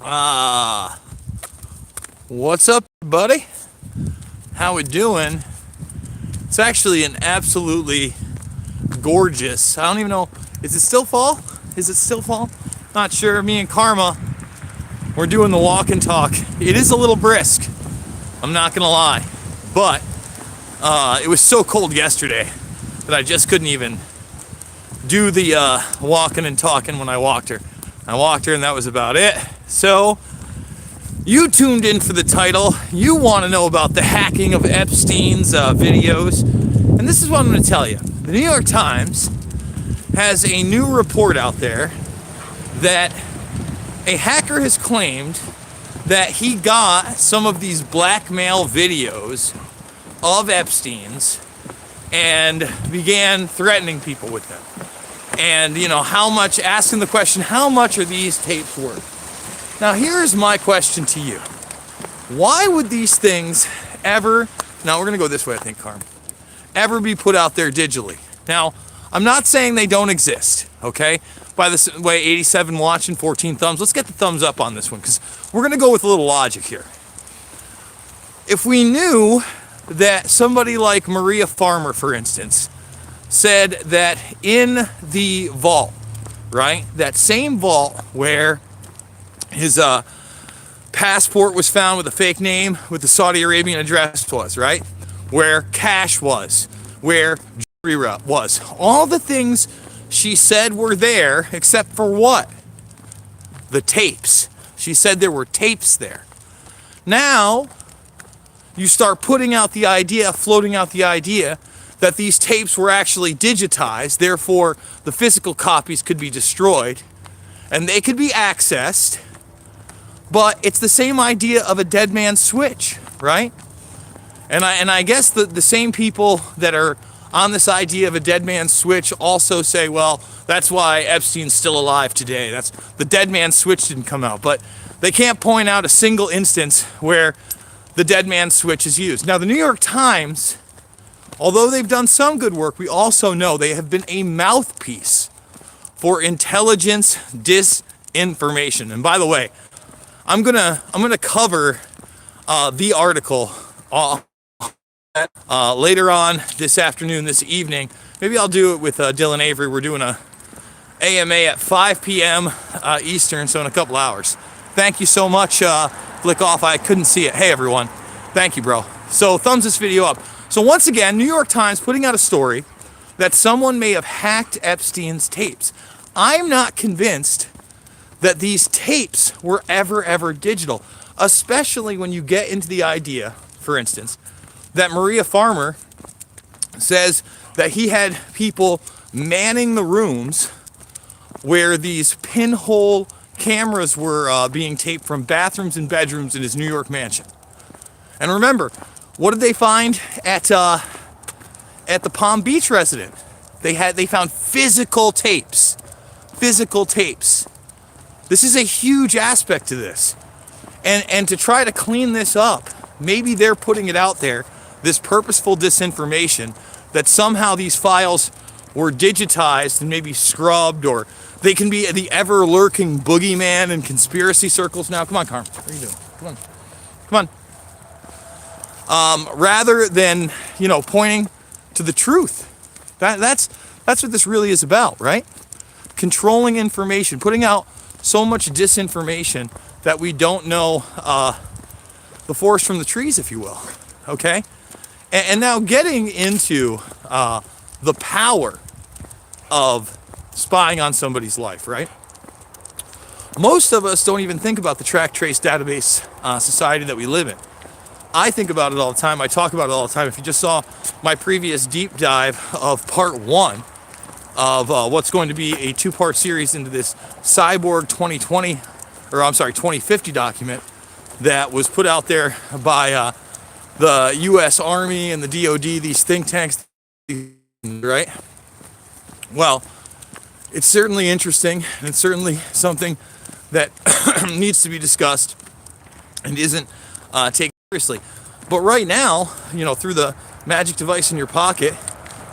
Ah, what's up, buddy? How we doing? It's actually an absolutely gorgeous. I don't even know. Is it still fall? Is it still fall? Not sure. Me and Karma, we're doing the walk and talk. It is a little brisk. I'm not gonna lie, but it was so cold yesterday that I just couldn't even do the walking and talking when I walked her. I walked her, and that was about it. So, you tuned in for the title. You want to know about the hacking of Epstein's videos. And this is what I'm going to tell you. The New York Times has a new report out there that a hacker has claimed that he got some of these blackmail videos of Epstein's and began threatening people with them. And, how much, asking the question, how much are these tapes worth? Now, here's my question to you. Why would these things ever, now we're going to go this way, I think, Carm, ever be put out there digitally? Now, I'm not saying they don't exist, okay? By the way, 87 watching, 14 thumbs. Let's get the thumbs up on this one, because we're going to go with a little logic here. If we knew that somebody like Maria Farmer, for instance, said that in the vault, right? That same vault where his passport was found with a fake name, with the Saudi Arabian address was, right? Where cash was, where jewelry was. All the things she said were there, except for what? The tapes. She said there were tapes there. Now, you start putting out the idea, floating out the idea, that these tapes were actually digitized, therefore the physical copies could be destroyed and they could be accessed, but it's the same idea of a dead man's switch, right? And I guess the same people that are on this idea of a dead man's switch also say, well, that's why Epstein's still alive today. That's the dead man's switch didn't come out, but they can't point out a single instance where the dead man's switch is used. Now, the New York Times, although they've done some good work, we also know they have been a mouthpiece for intelligence disinformation. And by the way, I'm gonna cover the article later on this afternoon, this evening. Maybe I'll do it with Dylan Avery. We're doing a AMA at 5 p.m. Eastern, so in a couple hours. Thank you so much. Flick off. I couldn't see it. Hey everyone, thank you, bro. So thumbs this video up. So once again, New York Times putting out a story that someone may have hacked Epstein's tapes. I'm not convinced that these tapes were ever digital, especially when you get into the idea, for instance, that Maria Farmer says that he had people manning the rooms where these pinhole cameras were being taped from bathrooms and bedrooms in his New York mansion. And remember, what did they find at the Palm Beach resident? They found physical tapes. Physical tapes. This is a huge aspect to this. And to try to clean this up, maybe they're putting it out there, this purposeful disinformation, that somehow these files were digitized and maybe scrubbed, or they can be the ever-lurking boogeyman in conspiracy circles. Now, come on, Carm. What are you doing? Come on. Come on. Rather than, pointing to the truth. That's what this really is about, right? Controlling information, putting out so much disinformation that we don't know the forest from the trees, if you will, okay? And now getting into the power of spying on somebody's life, right? Most of us don't even think about the track trace database society that we live in. I think about it all the time. I talk about it all the time. If you just saw my previous deep dive of part 1 of what's going to be a 2-part series into this Cyborg 2050 document that was put out there by the U.S. Army and the DOD, these think tanks, right? Well, it's certainly interesting, and it's certainly something that needs to be discussed and isn't taken seriously. But right now, through the magic device in your pocket,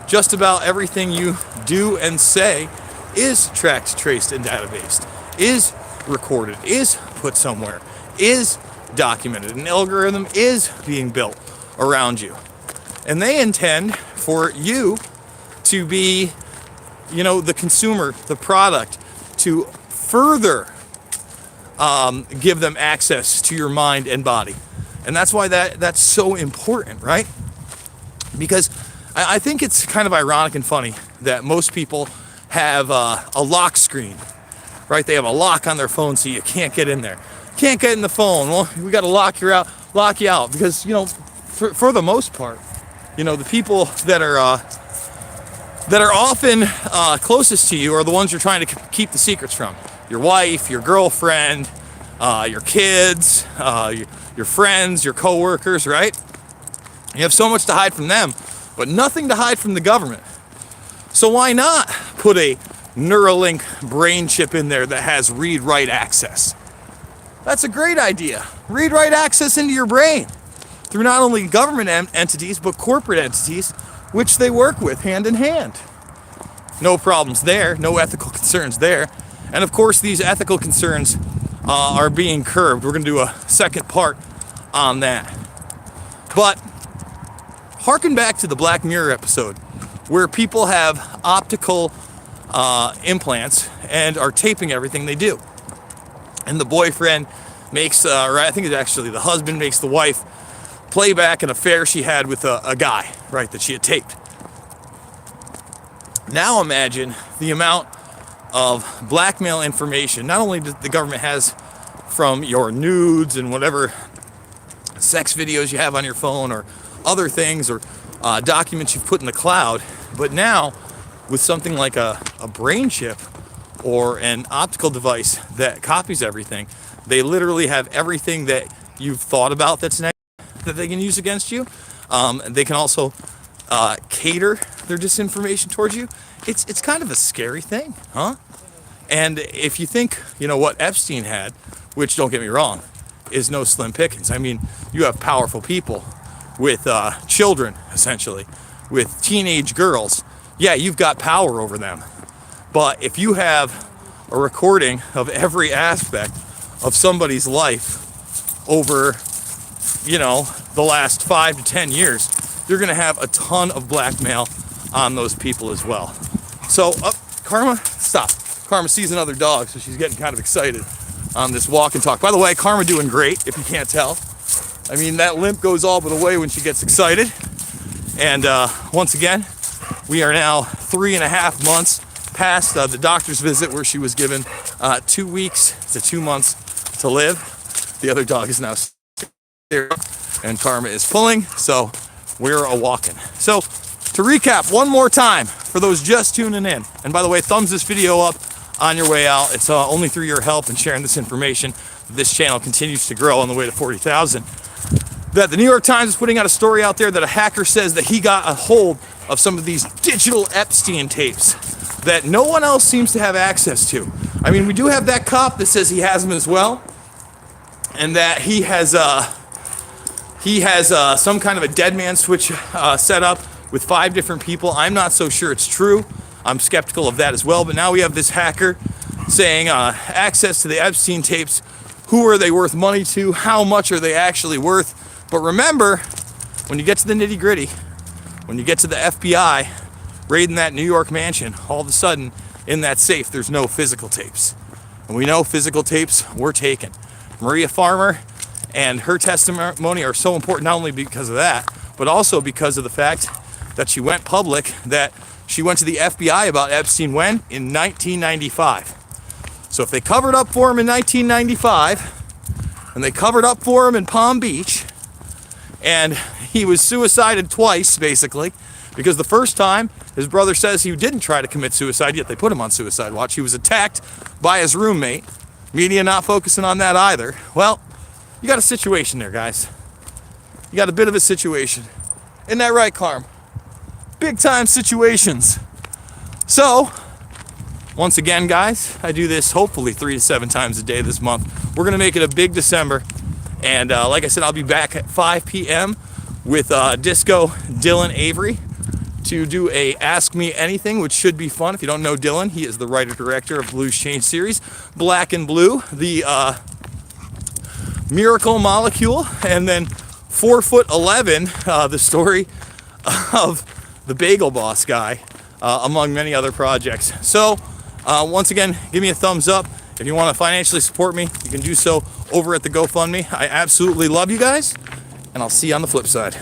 just about everything you do and say is tracked, traced, and databased, is recorded, is put somewhere, is documented. An algorithm is being built around you. And they intend for you to be, the consumer, the product, to further give them access to your mind and body. And that's why that's so important, right? Because I think it's kind of ironic and funny that most people have a lock screen, right? They have a lock on their phone so you can't get in there. Can't get in the phone. Well, we got to lock you out because, for the most part, the people that are often closest to you are the ones you're trying to keep the secrets from. Your wife, your girlfriend, your kids, your friends, your coworkers, right? You have so much to hide from them, but nothing to hide from the government. So why not put a Neuralink brain chip in there that has read-write access? That's a great idea. Read-write access into your brain through not only government entities, but corporate entities, which they work with hand in hand. No problems there, no ethical concerns there. And of course, these ethical concerns are being curbed. We're going to do a second part on that. But harken back to the Black Mirror episode where people have optical implants and are taping everything they do. And the boyfriend makes, or I think it's actually the husband makes the wife play back an affair she had with a guy, right, that she had taped. Now imagine the amount of blackmail information, not only that the government has from your nudes and whatever sex videos you have on your phone or other things or documents you've put in the cloud, but now with something like a brain chip or an optical device that copies everything, they literally have everything that you've thought about that's negative that they can use against you. They can also cater their disinformation towards you. It's kind of a scary thing, huh? And if you think, what Epstein had, which don't get me wrong, is no slim pickings. I mean, you have powerful people with children, essentially, with teenage girls. Yeah, you've got power over them. But if you have a recording of every aspect of somebody's life over, the last 5 to 10 years, you're going to have a ton of blackmail on those people as well. So, Karma, stop. Karma sees another dog, so she's getting kind of excited on this walk and talk. By the way, Karma doing great, if you can't tell. I mean, that limp goes all but away when she gets excited. And once again, we are now 3.5 months past the doctor's visit where she was given 2 weeks to 2 months to live. The other dog is now there, and Karma is pulling, so we're a-walking. So, to recap one more time, for those just tuning in, and by the way, thumbs this video up on your way out. It's only through your help and sharing this information that this channel continues to grow on the way to 40,000. That the New York Times is putting out a story out there that a hacker says that he got a hold of some of these digital Epstein tapes that no one else seems to have access to. I mean, we do have that cop that says he has them as well, and that he has some kind of a dead man switch set up with 5 different people. I'm not so sure it's true. I'm skeptical of that as well. But now we have this hacker saying access to the Epstein tapes. Who are they worth money to? How much are they actually worth? But remember, when you get to the nitty gritty, when you get to the FBI raiding that New York mansion, all of a sudden in that safe, there's no physical tapes. And we know physical tapes were taken. Maria Farmer and her testimony are so important, not only because of that, but also because of the fact that she went public, that she went to the FBI about Epstein when? In 1995. So if they covered up for him in 1995, and they covered up for him in Palm Beach, and he was suicided twice, basically, because the first time, his brother says he didn't try to commit suicide, yet they put him on suicide watch. He was attacked by his roommate. Media not focusing on that either. Well, you got a situation there, guys. You got a bit of a situation. Isn't that right, Carm? Big time situations. So, once again, guys, I do this hopefully 3 to 7 times a day this month. We're going to make it a big December. And like I said, I'll be back at 5 p.m. with Disco Dylan Avery to do a Ask Me Anything, which should be fun. If you don't know Dylan, he is the writer-director of Blues Change series, Black and Blue, the Miracle Molecule, and then 4'11", the story of the Bagel Boss guy, among many other projects. So, once again, give me a thumbs up. If you want to financially support me, you can do so over at the GoFundMe. I absolutely love you guys, and I'll see you on the flip side.